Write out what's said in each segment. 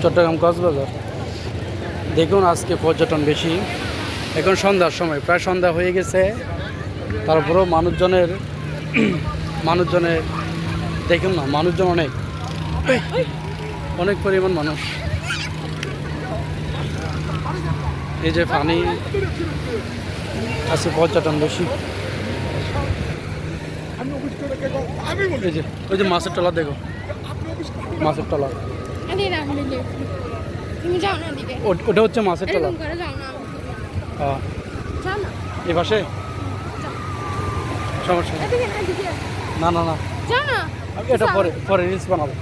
চট্টগ্রাম কক্সবাজার। দেখুন আজকে পর্যটন বেশি, এখন সন্ধ্যার সময়, প্রায় সন্ধ্যা হয়ে গেছে, তারপরেও মানুষজনের দেখুন না, মানুষজন অনেক পরিমাণ মানুষ। এই যে পানি, আজকে পর্যটন বেশি। এই যে ওই যে মাছের টলা, দেখো মাছের টলা, ওটা হচ্ছে মাছের টলা। হ্যাঁ, এই পাশে সমস্যা না, না না, এটা পরে পরে রিলস বানাবো।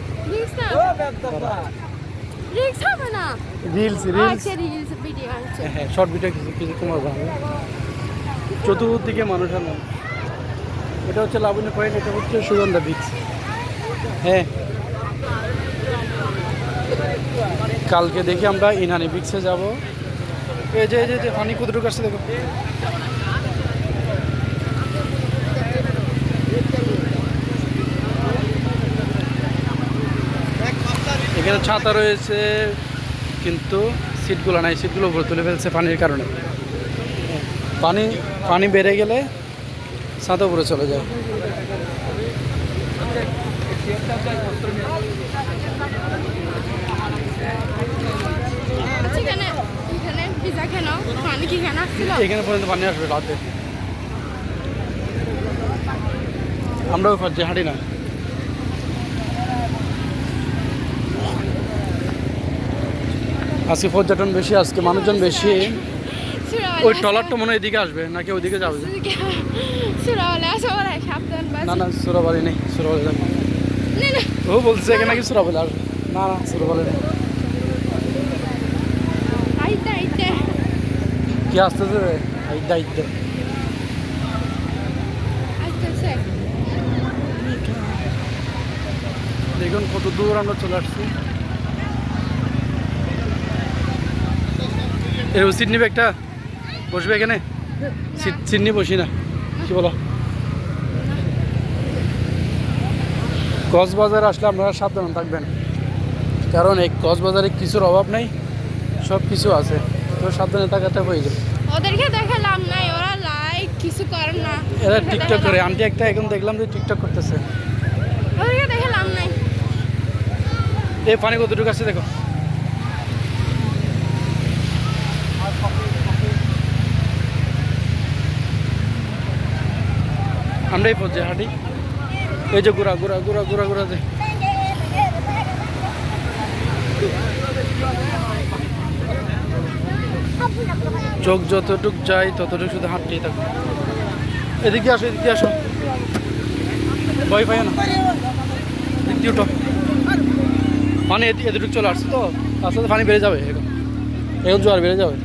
রিলস হ্যাঁ, শর্ট ভিডিও কিছু তোমার বানাবো। চতুর্দিকে মানুষ আর মানুষ। এটা হচ্ছে লাবণী পয়েন্ট, এটা হচ্ছে সুগন্ধা বিচ। হ্যাঁ, কালকে দেখি আমরা ইনানি বিচে যাব। এই যে যে পানি কতটুকু আসছে দেখো। এখানে ছাতা রয়েছে কিন্তু সিটগুলো নাই, সিটগুলো উপরে তুলে ফেলছে পানির কারণে। পানি বেড়ে গেলে ছাতা উপরে চলে যায়। এখানে পর্যন্ত পানি আসবে রাতে, আমরাও পাচ্ছি, হাঁটি না। আজকে পর্যটন বেশি, আজকে মানুষজন বেশি। ওই ট্রলারটা মনে হয় এদিকে আসবে নাকি ওইদিকে যাবে? না না, সুরাবালি নেই, সুরাবালি যাবে। ও বলছে এখানে নাকি সুরাবালি আসবে। না না, সুরাবালি নেই। কি আসতেছে? আইডা আইডা দেখুন কত দূর আমরা চলে আসছি। এরকম সিট নিবে একটা, বসবে এখানে? সিট নিয়ে বসি না, কি বলো? কক্সবাজার আসলে আপনারা সাবধান থাকবেন, কারণ এই কক্সবাজারে কিছুর অভাব নেই, সব কিছু আছে, তো সাবধানে থাকাটা প্রয়োজন। ওদেরকে দেখে লাভ নাই, ওরা লাইক কিছু করে না। এরা টিকটক করে, আন্টি একটা এখন দেখলাম যে টিকটক করতেছে। ওদেরকে দেখে লাভ নাই। এই পানি কতটুকু আছে দেখো। আমরাই পৌঁছে হাঁটি। এই যে ঘোরা ঘোরা ঘোরা ঘোরা ঘোরা যায়। চোখ যতটুক যায় ততটুকু শুধু হাঁটতেই থাকো। এদিকে আসো, এদিকে আসো, ভয় পাই না, এদিকে উঠো। পানি এতটুকু চলে আসছে তো, আস্তে আস্তে পানি বেড়ে যাবে, এখন জোয়ার বেড়ে যাবে।